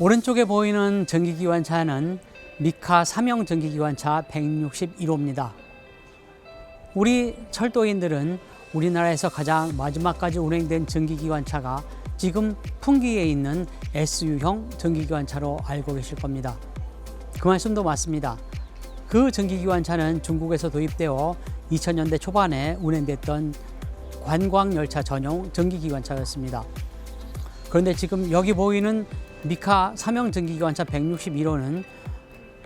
오른쪽에 보이는 전기기관차는 미카 3형 전기기관차 161호입니다. 우리 철도인들은 우리나라에서 가장 마지막까지 운행된 전기기관차가 지금 풍기에 있는 SU형 전기기관차로 알고 계실 겁니다. 그 말씀도 맞습니다. 그 전기기관차는 중국에서 도입되어 2000년대 초반에 운행됐던 관광열차 전용 전기기관차였습니다. 그런데 지금 여기 보이는 미카 3형 전기기관차 161호는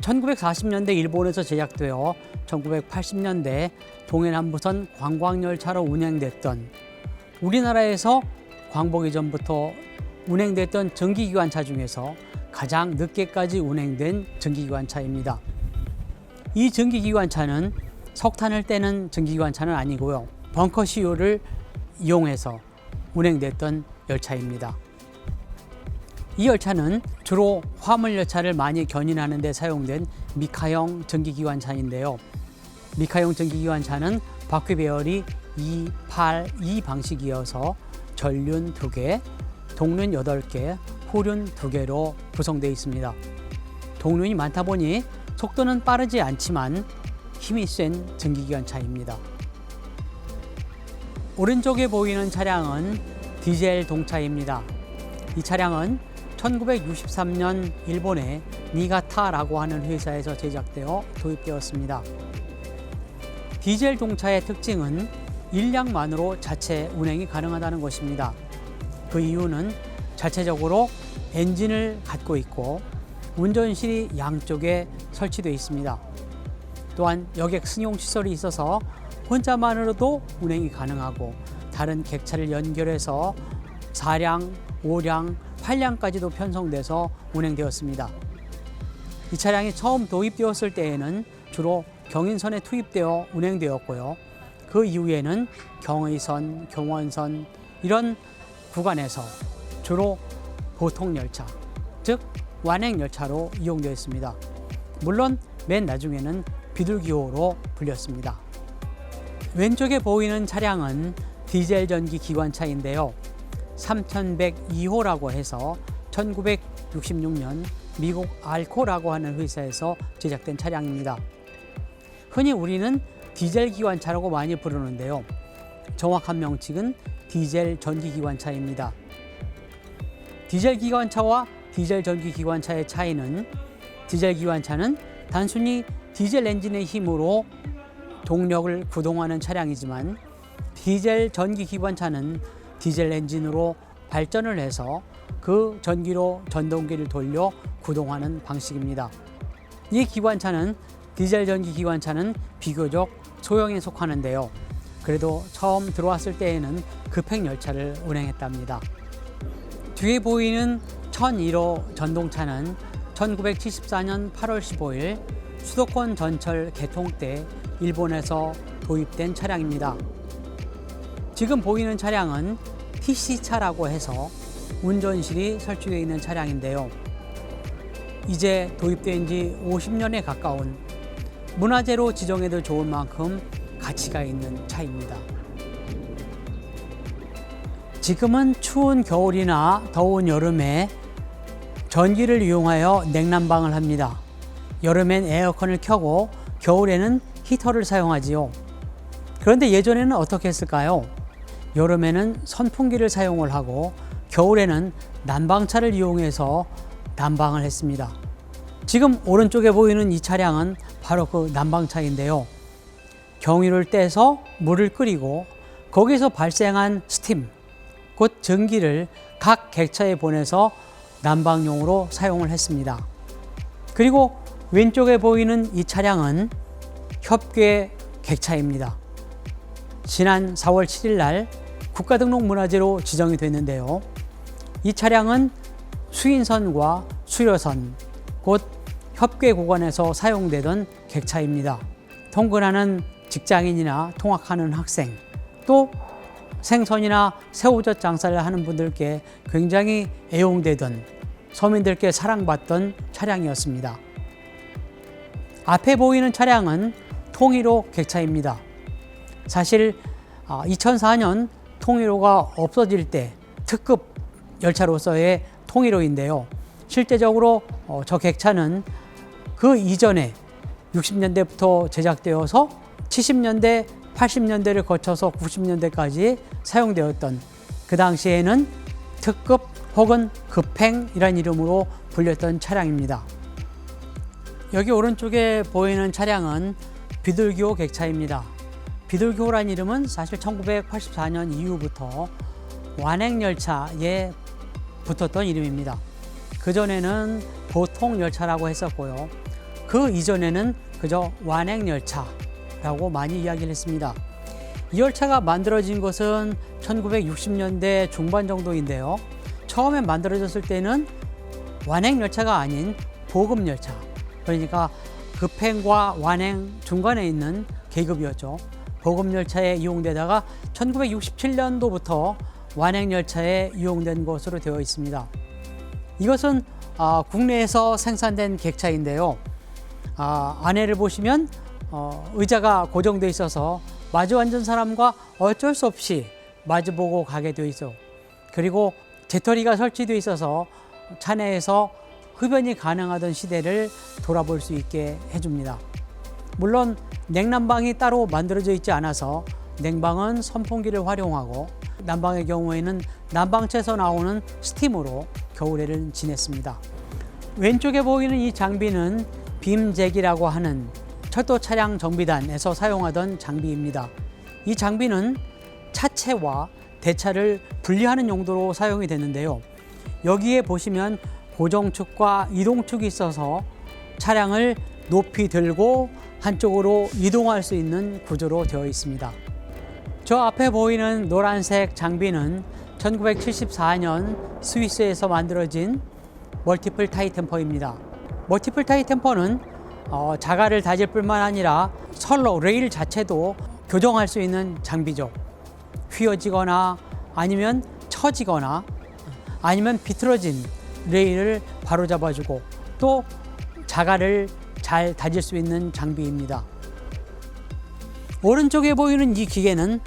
1940년대 일본에서 제작되어 1980년대 동해남부선 관광열차로 운행됐던 우리나라에서 광복 이전부터 운행됐던 전기기관차 중에서 가장 늦게까지 운행된 전기기관차입니다. 이 전기기관차는 석탄을 떼는 전기기관차는 아니고요. 벙커CU를 이용해서 운행됐던 열차입니다. 이 열차는 주로 화물열차를 많이 견인하는 데 사용된 미카형 전기기관차인데요. 미카형 전기기관차는 바퀴 배열이 282 방식이어서 전륜 2개, 동륜 8개, 후륜 2개로 구성되어 있습니다. 동륜이 많다 보니 속도는 빠르지 않지만 힘이 센 전기기관차입니다. 오른쪽에 보이는 차량은 디젤 동차입니다. 이 차량은 1963년 일본의 니가타라고 하는 회사에서 제작되어 도입되었습니다. 디젤 동차의 특징은 일량만으로 자체 운행이 가능하다는 것입니다. 그 이유는 자체적으로 엔진을 갖고 있고 운전실이 양쪽에 설치되어 있습니다. 또한 여객 승용 시설이 있어서 혼자만으로도 운행이 가능하고 다른 객차를 연결해서 4량, 5량, 8량까지도 편성돼서 운행되었습니다. 이 차량이 처음 도입되었을 때에는 주로 경인선에 투입되어 운행되었고요. 그 이후에는 경의선, 경원선 이런 구간에서 주로 보통열차, 즉 완행열차로 이용되었습니다. 물론 맨 나중에는 비둘기호로 불렸습니다. 왼쪽에 보이는 차량은 디젤 전기 기관차인데요. 3102호라고 해서 1966년 미국 알코라고 하는 회사에서 제작된 차량입니다. 흔히 우리는 디젤 기관차라고 많이 부르는데요. 정확한 명칭은 디젤 전기 기관차입니다. 디젤 기관차와 디젤 전기 기관차의 차이는 디젤 기관차는 단순히 디젤 엔진의 힘으로 동력을 구동하는 차량이지만 디젤 전기 기관차는 디젤 엔진으로 발전을 해서 그 전기로 전동기를 돌려 구동하는 방식입니다. 이 기관차는 디젤 전기 기관차는 비교적 소형에 속하는데요. 그래도 처음 들어왔을 때에는 급행 열차를 운행했답니다. 뒤에 보이는 1001호 전동차는 1974년 8월 15일 수도권 전철 개통 때 일본에서 도입된 차량입니다. 지금 보이는 차량은 TC차라고 해서 운전실이 설치되어 있는 차량인데요. 이제 도입된 지 50년에 가까운 문화재로 지정해도 좋을 만큼 가치가 있는 차입니다. 지금은 추운 겨울이나 더운 여름에 전기를 이용하여 냉난방을 합니다. 여름엔 에어컨을 켜고 겨울에는 히터를 사용하지요. 그런데 예전에는 어떻게 했을까요? 여름에는 선풍기를 사용을 하고 겨울에는 난방차를 이용해서 난방을 했습니다. 지금 오른쪽에 보이는 이 차량은 바로 그 난방차인데요. 경유를 떼서 물을 끓이고 거기서 발생한 스팀, 곧 전기를 각 객차에 보내서 난방용으로 사용을 했습니다. 그리고 왼쪽에 보이는 이 차량은 협괴 객차입니다. 지난 4월 7일 날 국가등록문화재로 지정이 됐는데요. 이 차량은 수인선과 수려선, 곧 협괴 구간에서 사용되던 객차입니다. 통근하는 직장인이나 통학하는 학생, 또 생선이나 새우젓 장사를 하는 분들께 굉장히 애용되던 서민들께 사랑받던 차량이었습니다. 앞에 보이는 차량은 통일호 객차입니다. 사실 2004년 통일호가 없어질 때 특급 열차로서의 통일호인데요. 실제적으로 저 객차는 그 이전에 60년대부터 제작되어서 70년대, 80년대를 거쳐서 90년대까지 사용되었던, 그 당시에는 특급 혹은 급행이라는 이름으로 불렸던 차량입니다. 여기 오른쪽에 보이는 차량은 비둘기호 객차입니다. 비둘기호란 이름은 사실 1984년 이후부터 완행열차에 붙었던 이름입니다. 그전에는 보통열차라고 했었고요. 그 이전에는 그저 완행열차라고 많이 이야기를 했습니다. 이 열차가 만들어진 것은 1960년대 중반 정도인데요. 처음에 만들어졌을 때는 완행열차가 아닌 보급열차, 그러니까 급행과 완행 중간에 있는 계급이었죠. 보급열차에 이용되다가 1967년도부터 완행열차에 이용된 것으로 되어 있습니다. 이것은 국내에서 생산된 객차인데요. 안에를 보시면 의자가 고정되어 있어서 마주 앉은 사람과 어쩔 수 없이 마주보고 가게 되어 있어. 그리고 재터리가 설치되어 있어서 차내에서 흡연이 가능하던 시대를 돌아볼 수 있게 해줍니다. 물론 냉난방이 따로 만들어져 있지 않아서 냉방은 선풍기를 활용하고, 난방의 경우에는 난방체에서 나오는 스팀으로 겨울에를 지냈습니다. 왼쪽에 보이는 이 장비는 빔잭이라고 하는 철도 차량 정비단에서 사용하던 장비입니다. 이 장비는 차체와 대차를 분리하는 용도로 사용이 되는데요. 여기에 보시면 고정축과 이동축이 있어서 차량을 높이 들고 한쪽으로 이동할 수 있는 구조로 되어 있습니다. 저 앞에 보이는 노란색 장비는 1974년 스위스에서 만들어진 멀티플 타이 템퍼입니다. 멀티플 타이 템퍼는 자갈을 다질 뿐만 아니라 선로, 레일 자체도 교정할 수 있는 장비죠. 휘어지거나 아니면 처지거나 아니면 비틀어진 레일을 바로잡아주고 또 자갈을 잘 다질 수 있는 장비입니다. 오른쪽에 보이는 이 기계는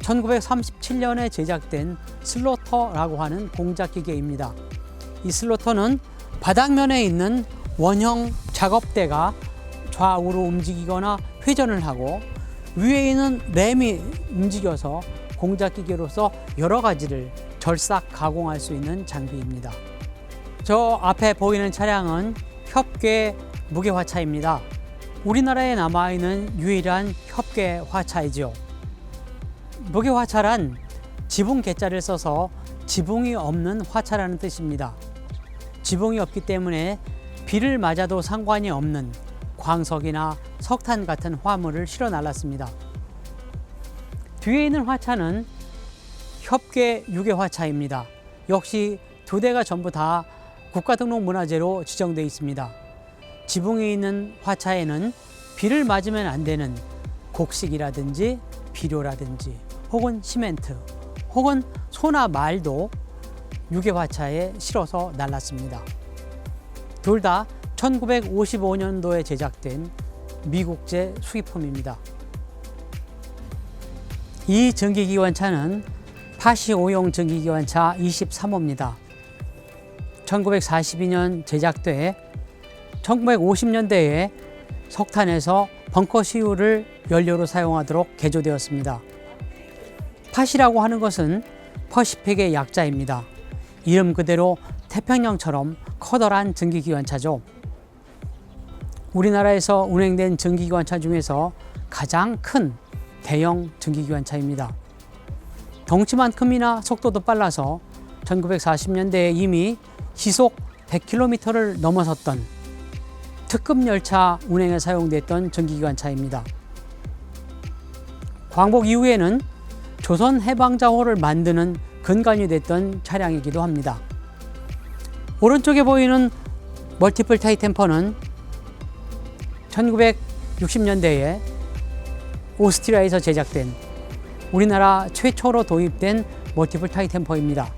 1937년에 제작된 슬로터라고 하는 공작 기계입니다. 이 슬로터는 바닥면에 있는 원형 작업대가 좌우로 움직이거나 회전을 하고 위에 있는 램이 움직여서 공작 기계로서 여러 가지를 절삭 가공할 수 있는 장비입니다. 저 앞에 보이는 차량은 협궤 무게화차입니다. 우리나라에 남아있는 유일한 협궤 화차이죠. 무게화차란 지붕 개자를 써서 지붕이 없는 화차라는 뜻입니다. 지붕이 없기 때문에 비를 맞아도 상관이 없는 광석이나 석탄 같은 화물을 실어 날랐습니다. 뒤에 있는 화차는 협궤 유괴화차입니다. 역시 두 대가 전부 다 국가등록문화재로 지정되어 있습니다. 지붕에 있는 화차에는 비를 맞으면 안 되는 곡식이라든지 비료라든지 혹은 시멘트 혹은 소나 말도 유괴화차에 실어서 날랐습니다. 둘 다 1955년도에 제작된 미국제 수입품입니다. 이 전기기관차는 파시5용 전기기관차 23호입니다. 1942년 제작돼 1950년대에 석탄에서 벙커시유를 연료로 사용하도록 개조되었습니다. 파시라고 하는 것은 퍼시픽의 약자입니다. 이름 그대로 태평양처럼 커다란 전기기관차죠. 우리나라에서 운행된 전기기관차 중에서 가장 큰 대형 전기기관차입니다. 덩치만큼이나 속도도 빨라서 1940년대에 이미 시속 100km를 넘어섰던 특급 열차 운행에 사용됐던 전기기관차입니다. 광복 이후에는 조선 해방자호를 만드는 근간이 됐던 차량이기도 합니다. 오른쪽에 보이는 멀티플 타이 템퍼는 1960년대에 오스트리아에서 제작된 우리나라 최초로 도입된 멀티플 타이 템퍼입니다.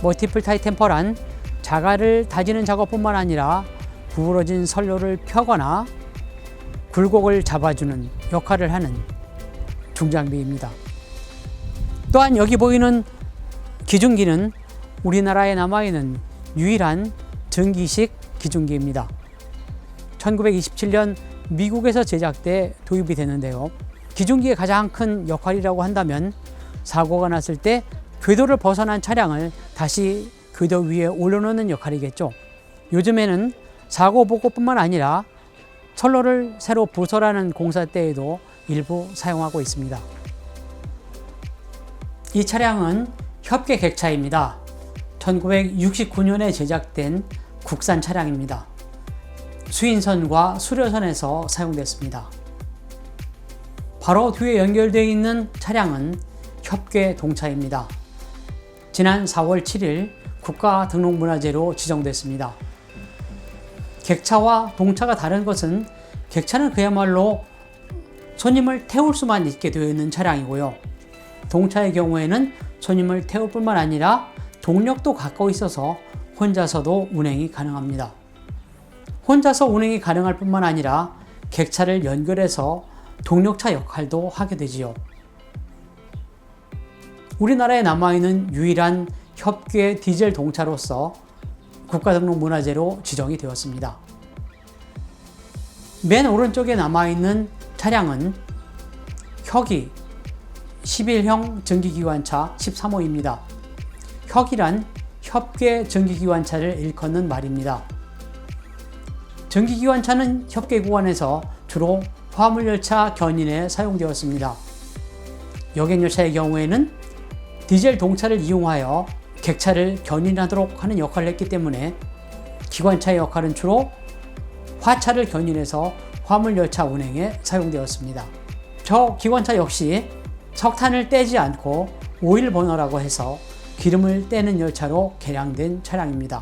멀티플 타이 템퍼란 자갈을 다지는 작업뿐만 아니라 구부러진 선로를 펴거나 굴곡을 잡아주는 역할을 하는 중장비입니다. 또한 여기 보이는 기중기는 우리나라에 남아있는 유일한 전기식 기중기입니다. 1927년 미국에서 제작돼 도입이 되는데요. 기중기의 가장 큰 역할이라고 한다면 사고가 났을 때 궤도를 벗어난 차량을 다시 궤도 위에 올려놓는 역할이겠죠. 요즘에는 사고 보고뿐만 아니라 선로를 새로 부설하는 공사 때에도 일부 사용하고 있습니다. 이 차량은 협계 객차입니다. 1969년에 제작된 국산 차량입니다. 수인선과 수료선에서 사용됐습니다. 바로 뒤에 연결되어 있는 차량은 협계 동차입니다. 지난 4월 7일 국가등록문화재로 지정됐습니다. 객차와 동차가 다른 것은 객차는 그야말로 손님을 태울 수만 있게 되어 있는 차량이고요. 동차의 경우에는 손님을 태울 뿐만 아니라 동력도 가까이 있어서 혼자서도 운행이 가능합니다. 혼자서 운행이 가능할 뿐만 아니라 객차를 연결해서 동력차 역할도 하게 되지요. 우리나라에 남아있는 유일한 협계 디젤 동차로서 국가등록문화재로 지정이 되었습니다. 맨 오른쪽에 남아있는 차량은 혁이 11형 전기기관차 13호입니다. 혁이란 협계 전기기관차를 일컫는 말입니다. 전기기관차는 협계구간에서 주로 화물열차 견인에 사용되었습니다. 여객열차의 경우에는 디젤 동차를 이용하여 객차를 견인하도록 하는 역할을 했기 때문에 기관차의 역할은 주로 화차를 견인해서 화물열차 운행에 사용되었습니다. 저 기관차 역시 석탄을 떼지 않고 오일 버너라고 해서 기름을 떼는 열차로 개량된 차량입니다.